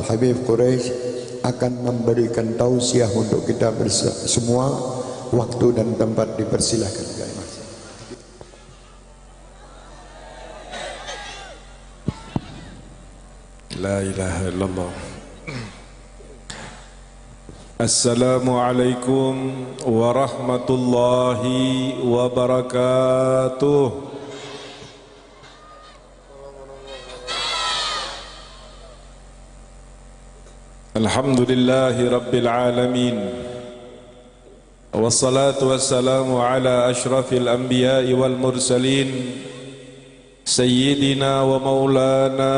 Al-Habib Quraisy akan memberikan tausiah untuk kita semua. Waktu dan tempat dipersilahkan. La ilaha illallah. Assalamualaikum warahmatullahi wabarakatuh. Alhamdulillahi rabbil alamin. Wassalatu wassalamu ala ashrafil anbiya'i wal mursalin Sayyidina wa maulana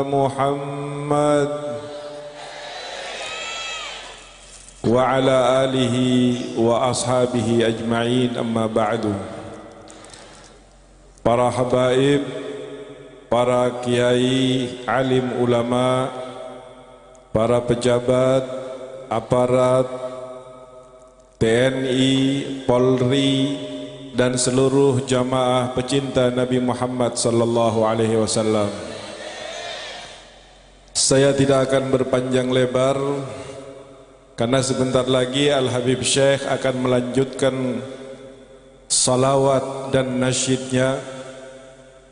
Muhammad wa ala alihi wa ashabihi ajma'in, amma ba'du. Para habaib, para kiai, alim ulama, para pejabat, aparat TNI, Polri, dan seluruh jamaah pecinta Nabi Muhammad sallallahu alaihi wasallam. Saya tidak akan berpanjang lebar karena sebentar lagi Al-Habib Syekh akan melanjutkan salawat dan nasyidnya.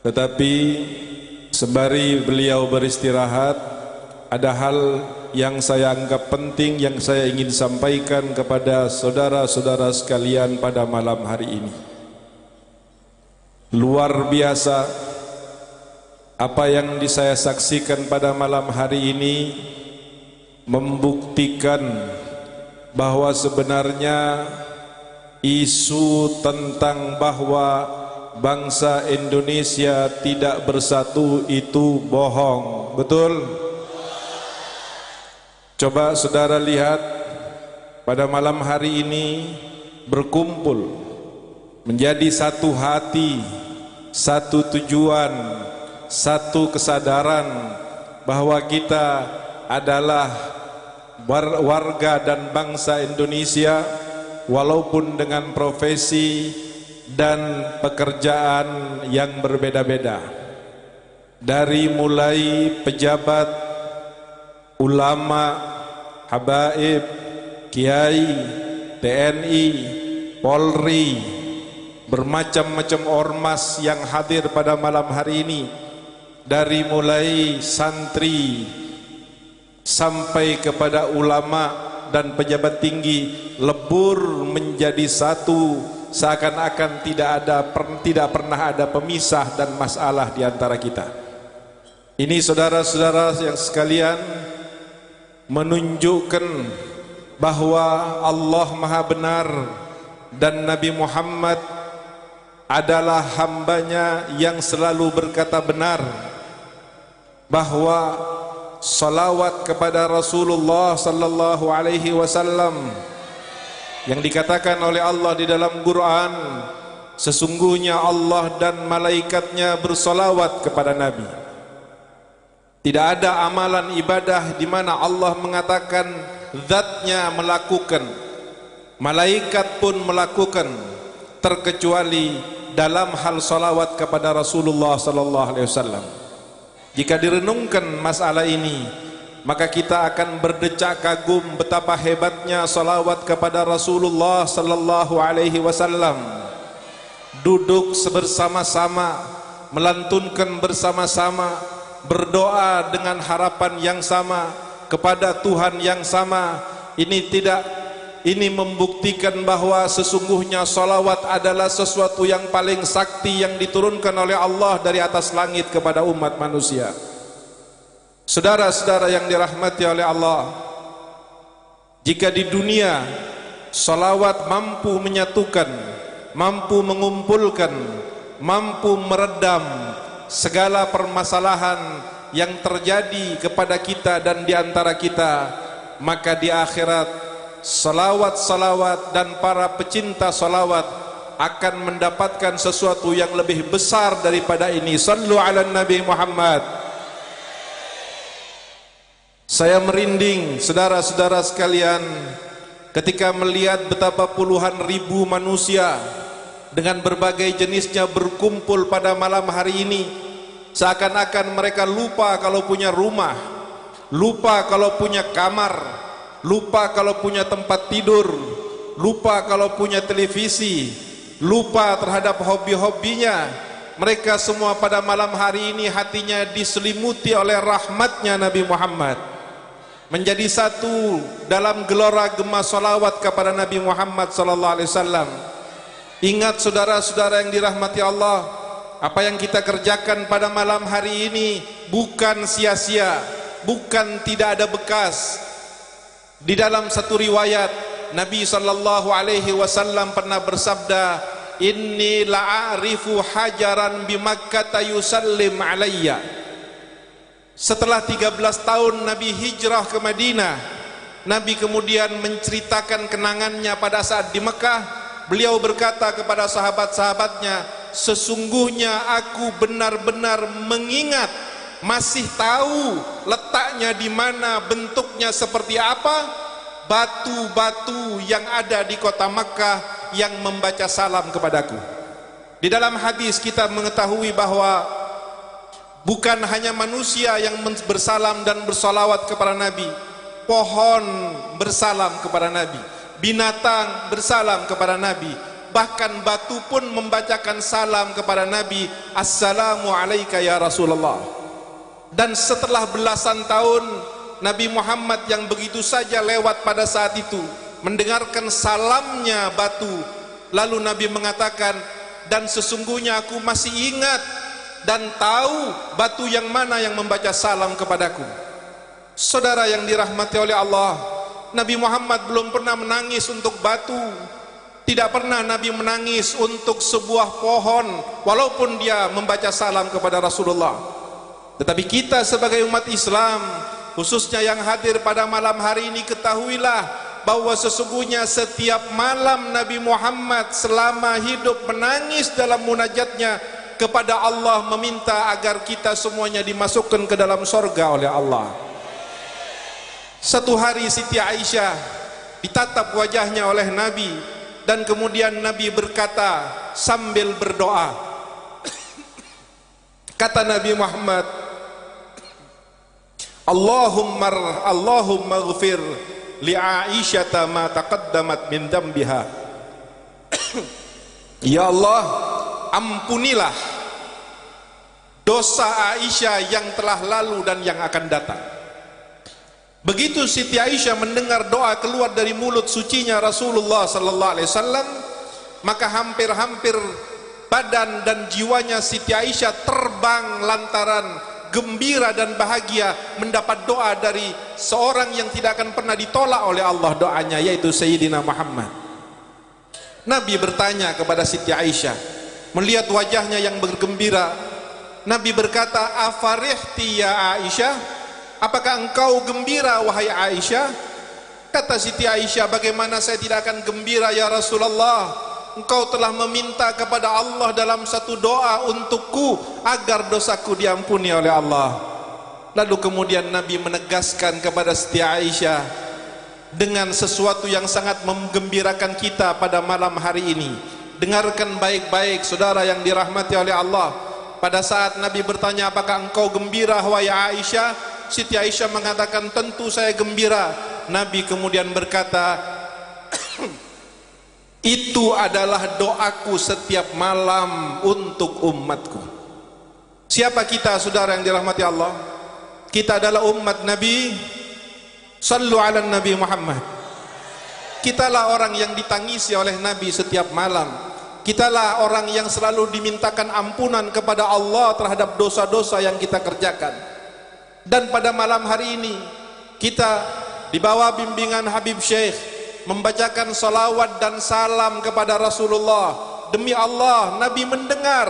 Tetapi sembari beliau beristirahat, ada hal yang saya anggap penting yang saya ingin sampaikan kepada saudara-saudara sekalian pada malam hari ini. Luar biasa apa yang saya saksikan pada malam hari ini membuktikan bahwa sebenarnya isu tentang bahwa bangsa Indonesia tidak bersatu itu bohong. Betul? Coba saudara lihat, pada malam hari ini berkumpul menjadi satu hati, satu tujuan, satu kesadaran bahwa kita adalah warga dan bangsa Indonesia, walaupun dengan profesi dan pekerjaan yang berbeda-beda. Dari mulai pejabat, ulama, habaib, kiai, TNI, Polri, bermacam-macam ormas yang hadir pada malam hari ini, dari mulai santri sampai kepada ulama dan pejabat tinggi, lebur menjadi satu, seakan-akan tidak pernah ada pemisah dan masalah di antara kita. Ini saudara-saudara yang sekalian menunjukkan bahwa Allah Maha Benar dan Nabi Muhammad adalah hambanya yang selalu berkata benar, bahwa salawat kepada Rasulullah sallallahu alaihi wasallam yang dikatakan oleh Allah di dalam Quran, sesungguhnya Allah dan malaikatnya bersalawat kepada Nabi. Tidak ada amalan ibadah di mana Allah mengatakan zatnya melakukan, malaikat pun melakukan, terkecuali dalam hal salawat kepada Rasulullah sallallahu alaihi wasallam. Jika direnungkan masalah ini, maka kita akan berdecak kagum betapa hebatnya salawat kepada Rasulullah sallallahu alaihi wasallam. Duduk bersama-sama, melantunkan bersama-sama, berdoa dengan harapan yang sama kepada Tuhan yang sama. Ini membuktikan bahwa sesungguhnya salawat adalah sesuatu yang paling sakti yang diturunkan oleh Allah dari atas langit kepada umat manusia. Saudara-saudara yang dirahmati oleh Allah, jika di dunia salawat mampu menyatukan, mampu mengumpulkan, mampu meredam segala permasalahan yang terjadi kepada kita dan di antara kita, maka di akhirat salawat-salawat dan para pecinta salawat akan mendapatkan sesuatu yang lebih besar daripada ini. Sallu ala Nabi Muhammad. Saya merinding saudara-saudara sekalian ketika melihat betapa puluhan ribu manusia dengan berbagai jenisnya berkumpul pada malam hari ini, seakan-akan mereka lupa kalau punya rumah, lupa kalau punya kamar, lupa kalau punya tempat tidur, lupa kalau punya televisi, lupa terhadap hobi-hobinya. Mereka semua pada malam hari ini hatinya diselimuti oleh rahmatnya Nabi Muhammad, menjadi satu dalam gelora gema salawat kepada Nabi Muhammad sallallahu alaihi wasallam. Ingat saudara-saudara yang dirahmati Allah, apa yang kita kerjakan pada malam hari ini bukan sia-sia, bukan tidak ada bekas. Di dalam satu riwayat Nabi sallallahu alaihi wasallam pernah bersabda, inni la'arifu hajaran bi Makkah yusallim alayya. Setelah 13 tahun Nabi hijrah ke Madinah, Nabi kemudian menceritakan kenangannya pada saat di Mekah. Beliau berkata kepada sahabat-sahabatnya, sesungguhnya aku benar-benar mengingat, masih tahu letaknya di mana, bentuknya seperti apa, batu-batu yang ada di kota Makkah yang membaca salam kepadaku. Di dalam hadis kita mengetahui bahwa bukan hanya manusia yang bersalam dan bersalawat kepada Nabi, pohon bersalam kepada Nabi, binatang bersalam kepada Nabi, bahkan batu pun membacakan salam kepada Nabi, assalamu alayka ya Rasulullah. Dan setelah belasan tahun Nabi Muhammad yang begitu saja lewat pada saat itu mendengarkan salamnya batu, lalu Nabi mengatakan, dan sesungguhnya aku masih ingat dan tahu batu yang mana yang membaca salam kepadaku. Saudara yang dirahmati oleh Allah, Nabi Muhammad belum pernah menangis untuk batu, tidak pernah Nabi menangis untuk sebuah pohon walaupun dia membaca salam kepada Rasulullah. Tetapi kita sebagai umat Islam, khususnya yang hadir pada malam hari ini, ketahuilah bahwa sesungguhnya setiap malam Nabi Muhammad selama hidup menangis dalam munajatnya kepada Allah, meminta agar kita semuanya dimasukkan ke dalam sorga oleh Allah. Satu hari Siti Aisyah ditatap wajahnya oleh Nabi, dan kemudian Nabi berkata sambil berdoa, kata Nabi Muhammad, Allahumma ghfir li Aisyata ma taqaddamat min dambiha. Ya Allah, ampunilah dosa Aisyah yang telah lalu dan yang akan datang. Begitu Siti Aisyah mendengar doa keluar dari mulut sucinya Rasulullah sallallahu alaihi wasallam, maka hampir-hampir badan dan jiwanya Siti Aisyah terbang lantaran gembira dan bahagia mendapat doa dari seorang yang tidak akan pernah ditolak oleh Allah doanya, yaitu Sayyidina Muhammad. Nabi bertanya kepada Siti Aisyah, melihat wajahnya yang bergembira, Nabi berkata, afarihti ya Aisyah, apakah engkau gembira wahai Aisyah? Kata Siti Aisyah, bagaimana saya tidak akan gembira ya Rasulullah, engkau telah meminta kepada Allah dalam satu doa untukku agar dosaku diampuni oleh Allah. Lalu kemudian Nabi menegaskan kepada Siti Aisyah dengan sesuatu yang sangat menggembirakan kita pada malam hari ini. Dengarkan baik-baik saudara yang dirahmati oleh Allah. Pada saat Nabi bertanya, apakah engkau gembira wahai Aisyah? Siti Aisyah mengatakan, tentu saya gembira. Nabi kemudian berkata, itu adalah doaku setiap malam untuk umatku. Siapa kita saudara yang dirahmati Allah? Kita adalah umat Nabi. Sallu ala Nabi Muhammad. Kitalah orang yang ditangisi oleh Nabi setiap malam. Kitalah orang yang selalu dimintakan ampunan kepada Allah terhadap dosa-dosa yang kita kerjakan. Dan pada malam hari ini kita di bawah bimbingan Habib Syekh membacakan salawat dan salam kepada Rasulullah. Demi Allah Nabi mendengar,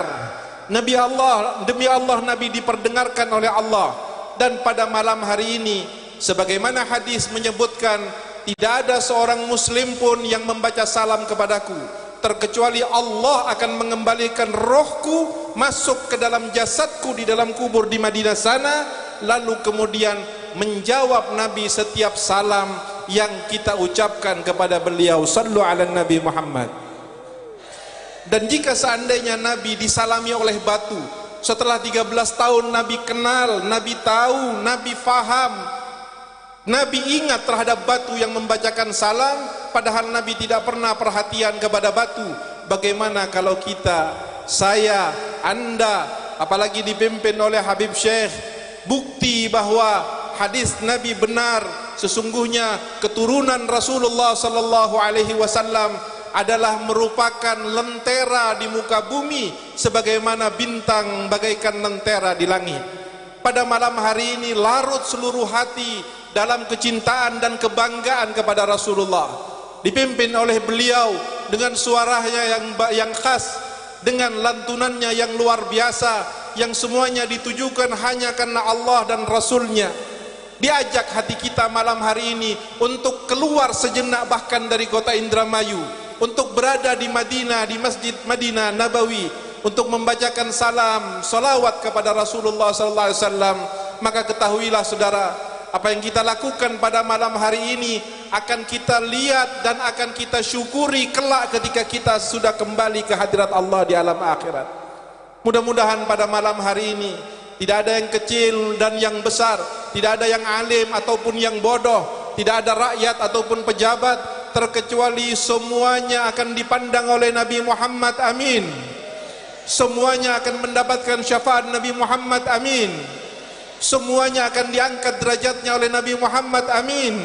demi Allah Nabi diperdengarkan oleh Allah. Dan pada malam hari ini, sebagaimana hadis menyebutkan, tidak ada seorang muslim pun yang membaca salam kepadaku terkecuali Allah akan mengembalikan rohku masuk ke dalam jasadku di dalam kubur di Madinah sana, lalu kemudian menjawab Nabi setiap salam yang kita ucapkan kepada beliau. Sallu ala Nabi Muhammad. Dan jika seandainya Nabi disalami oleh batu, setelah 13 tahun Nabi kenal, Nabi tahu, Nabi faham Nabi ingat terhadap batu yang membacakan salam, padahal Nabi tidak pernah perhatian kepada batu. Bagaimana kalau kita, saya, Anda, apalagi dipimpin oleh Habib Syekh, bukti bahwa hadis Nabi benar, sesungguhnya keturunan Rasulullah sallallahu alaihi wasallam adalah merupakan lentera di muka bumi, sebagaimana bintang bagaikan lentera di langit. Pada malam hari ini larut seluruh hati dalam kecintaan dan kebanggaan kepada Rasulullah, dipimpin oleh beliau dengan suaranya yang khas, dengan lantunannya yang luar biasa, yang semuanya ditujukan hanya karena Allah dan Rasulnya. Diajak hati kita malam hari ini untuk keluar sejenak bahkan dari kota Indramayu, untuk berada di Madinah, di Masjid Madinah Nabawi, untuk membacakan salam, salawat kepada Rasulullah sallallahu alaihi wasallam. Maka ketahuilah saudara, apa yang kita lakukan pada malam hari ini akan kita lihat dan akan kita syukuri kelak ketika kita sudah kembali ke hadirat Allah di alam akhirat. Mudah-mudahan pada malam hari ini tidak ada yang kecil dan yang besar, tidak ada yang alim ataupun yang bodoh, tidak ada rakyat ataupun pejabat, terkecuali semuanya akan dipandang oleh Nabi Muhammad, amin. Semuanya akan mendapatkan syafaat Nabi Muhammad, amin. Semuanya akan diangkat derajatnya oleh Nabi Muhammad, amin.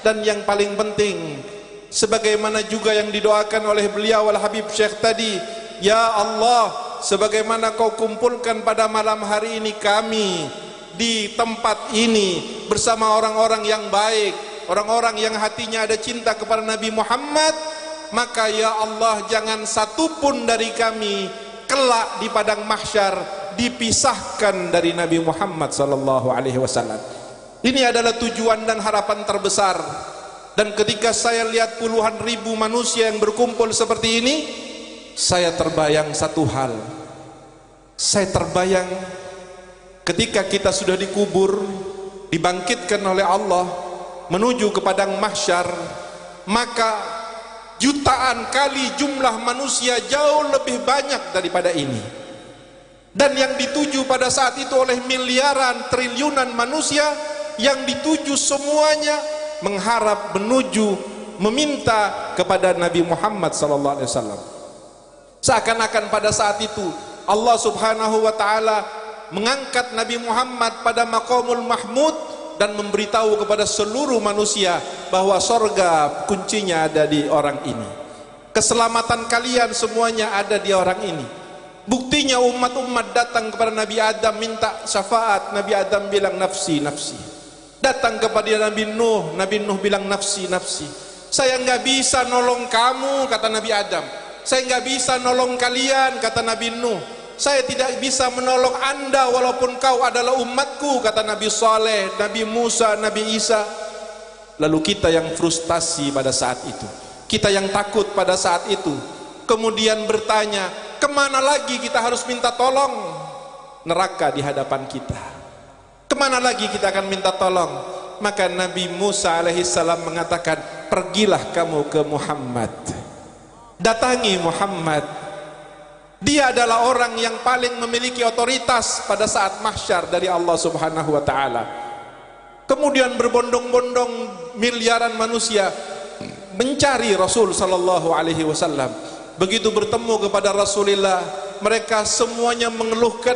Dan yang paling penting, sebagaimana juga yang didoakan oleh beliau Al-Habib Syekh tadi, ya Allah, sebagaimana kau kumpulkan pada malam hari ini kami di tempat ini bersama orang-orang yang baik, orang-orang yang hatinya ada cinta kepada Nabi Muhammad, maka ya Allah, jangan satupun dari kami kelak di padang mahsyar dipisahkan dari Nabi Muhammad sallallahu alaihi wasallam. Ini adalah tujuan dan harapan terbesar. Dan ketika saya lihat puluhan ribu manusia yang berkumpul seperti ini, saya terbayang satu hal. Saya terbayang ketika kita sudah dikubur, dibangkitkan oleh Allah menuju ke padang mahsyar, maka jutaan kali jumlah manusia jauh lebih banyak daripada ini. Dan yang dituju pada saat itu oleh miliaran triliunan manusia, yang dituju semuanya mengharap, menuju, meminta kepada Nabi Muhammad sallallahu alaihi wasallam. Seakan-akan pada saat itu Allah Subhanahu wa taala mengangkat Nabi Muhammad pada maqamul mahmud dan memberitahu kepada seluruh manusia bahwa sorga kuncinya ada di orang ini. Keselamatan kalian semuanya ada di orang ini. Buktinya umat-umat datang kepada Nabi Adam minta syafaat, Nabi Adam bilang nafsi, nafsi. Datang kepada Nabi Nuh bilang nafsi, nafsi. Saya enggak bisa nolong kamu, kata Nabi Adam. Saya enggak bisa nolong kalian, kata Nabi Nuh. Saya tidak bisa menolong anda walaupun kau adalah umatku, kata Nabi Saleh, Nabi Musa, Nabi Isa. Lalu kita yang frustasi pada saat itu, kita yang takut pada saat itu, kemudian bertanya, kemana lagi kita harus minta tolong? Neraka di hadapan kita. Kemana lagi kita akan minta tolong? Maka Nabi Musa alaihissalam mengatakan, pergilah kamu ke Muhammad, datangi Muhammad. Dia adalah orang yang paling memiliki otoritas pada saat mahsyar dari Allah Subhanahu wa taala. Kemudian berbondong-bondong miliaran manusia mencari Rasul sallallahu alaihi wasallam. Begitu bertemu kepada Rasulullah, mereka semuanya mengeluhkan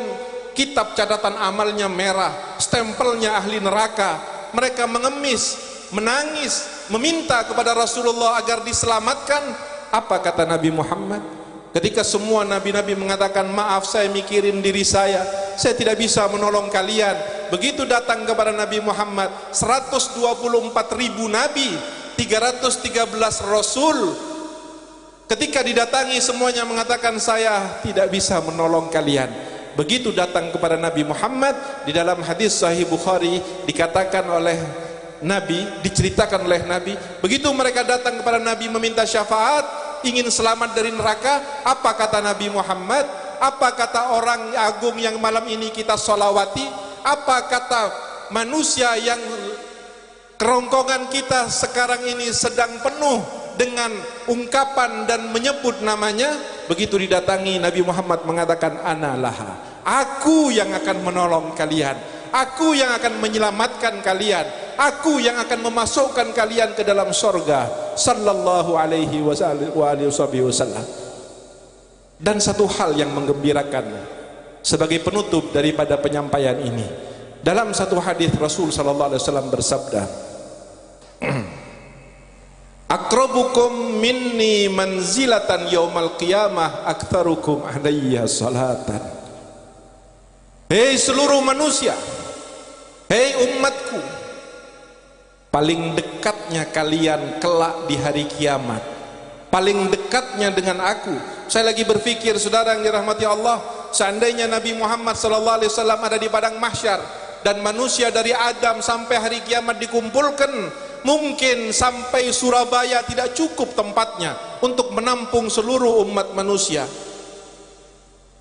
kitab catatan amalnya merah, stempelnya ahli neraka. Mereka mengemis, menangis, meminta kepada Rasulullah agar diselamatkan. Apa kata Nabi Muhammad? Ketika semua nabi-nabi mengatakan, maaf saya mikirin diri saya tidak bisa menolong kalian. Begitu datang kepada Nabi Muhammad 124.000 nabi, 313 rasul, ketika didatangi semuanya mengatakan saya tidak bisa menolong kalian. Begitu datang kepada Nabi Muhammad, di dalam hadis Sahih Bukhari dikatakan oleh Nabi, diceritakan oleh Nabi, begitu mereka datang kepada Nabi meminta syafaat, ingin selamat dari neraka, apa kata Nabi Muhammad? Apa kata orang agung yang malam ini kita sholawati? Apa kata manusia yang kerongkongan kita sekarang ini sedang penuh dengan ungkapan dan menyebut namanya? Begitu didatangi, Nabi Muhammad mengatakan, ana laha, aku yang akan menolong kalian, aku yang akan menyelamatkan kalian. aku yang akan memasukkan kalian ke dalam surga. Sallallahu alaihi wasallam. Dan satu hal yang menggembirakan sebagai penutup daripada penyampaian ini, dalam satu hadis Rasul sallallahu alaihi wasallam bersabda, akrabukum minni manzilatan yaumal qiyamah aktsarukum alayya salatan. Hei seluruh manusia, hei umatku, paling dekatnya kalian kelak di hari kiamat, paling dekatnya dengan aku. Saya lagi berpikir, saudara yang dirahmati Allah, seandainya Nabi Muhammad SAW ada di padang mahsyar dan manusia dari Adam sampai hari kiamat dikumpulkan, mungkin sampai Surabaya tidak cukup tempatnya untuk menampung seluruh umat manusia.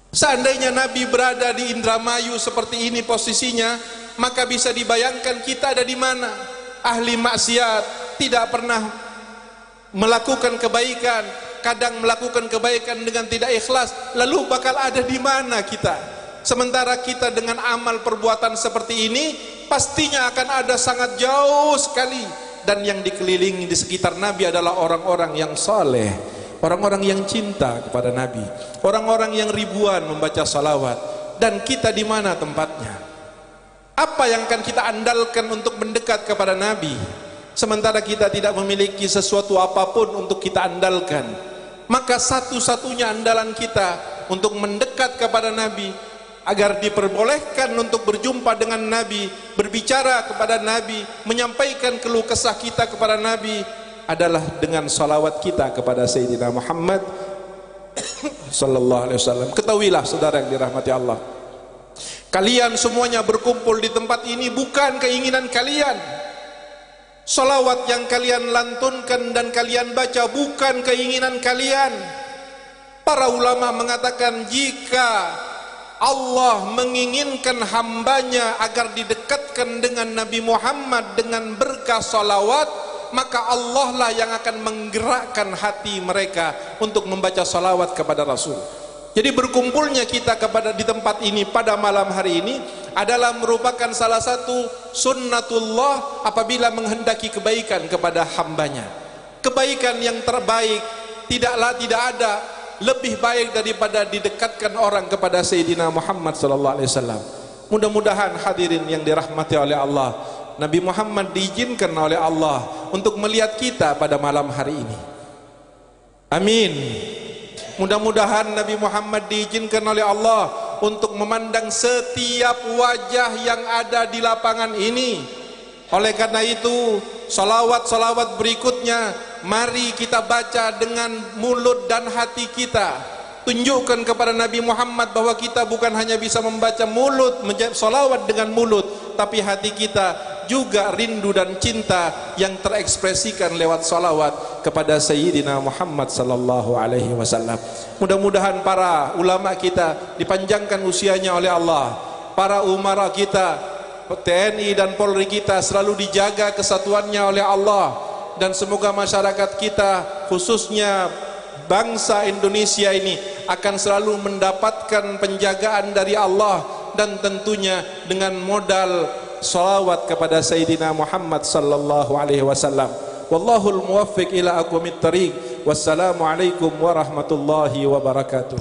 Seandainya Nabi berada di Indramayu seperti ini posisinya, maka bisa dibayangkan kita ada di mana. Ahli maksiat, tidak pernah melakukan kebaikan, kadang melakukan kebaikan dengan tidak ikhlas, lalu bakal ada di mana kita? Sementara kita dengan amal perbuatan seperti ini pastinya akan ada sangat jauh sekali. Dan yang dikelilingi di sekitar Nabi adalah orang-orang yang saleh, orang-orang yang cinta kepada Nabi, orang-orang yang ribuan membaca salawat. Dan kita di mana tempatnya? Apa yang akan kita andalkan untuk mendekat kepada Nabi, sementara kita tidak memiliki sesuatu apapun untuk kita andalkan? Maka satu-satunya andalan kita untuk mendekat kepada Nabi, agar diperbolehkan untuk berjumpa dengan Nabi, berbicara kepada Nabi, menyampaikan keluh kesah kita kepada Nabi, adalah dengan salawat kita kepada Sayyidina Muhammad sallallahu alaihi wasallam. Ketahuilah saudara yang dirahmati Allah, kalian semuanya berkumpul di tempat ini bukan keinginan kalian. Salawat yang kalian lantunkan dan kalian baca bukan keinginan kalian. Para ulama mengatakan, jika Allah menginginkan hambanya agar didekatkan dengan Nabi Muhammad dengan berkah salawat, maka Allah lah yang akan menggerakkan hati mereka untuk membaca salawat kepada Rasul. Jadi berkumpulnya kita di tempat ini pada malam hari ini adalah merupakan salah satu sunnatullah apabila menghendaki kebaikan kepada hambanya. Kebaikan yang terbaik tidak ada lebih baik daripada didekatkan orang kepada Sayyidina Muhammad sallallahu alaihi wasallam. Mudah-mudahan hadirin yang dirahmati oleh Allah, Nabi Muhammad diizinkan oleh Allah untuk melihat kita pada malam hari ini. Amin. Mudah-mudahan Nabi Muhammad diizinkan oleh Allah untuk memandang setiap wajah yang ada di lapangan ini. Oleh karena itu, salawat-salawat berikutnya mari kita baca dengan mulut dan hati kita. Tunjukkan kepada Nabi Muhammad bahwa kita bukan hanya bisa membaca mulut, salawat dengan mulut, tapi hati kita juga rindu dan cinta yang terekspresikan lewat salawat kepada Sayyidina Muhammad sallallahu alaihi wasallam. Mudah-mudahan para ulama kita dipanjangkan usianya oleh Allah, para umara kita, TNI dan Polri kita selalu dijaga kesatuannya oleh Allah, dan semoga masyarakat kita khususnya bangsa Indonesia ini akan selalu mendapatkan penjagaan dari Allah, dan tentunya dengan modal salawat kepada Sayyidina Muhammad sallallahu alaihi wasallam. Wallahul muwaffiq ila aqwamit thariq. Wassalamualaikum warahmatullahi wabarakatuh.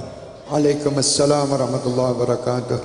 Waalaikumsalam warahmatullahi wabarakatuh.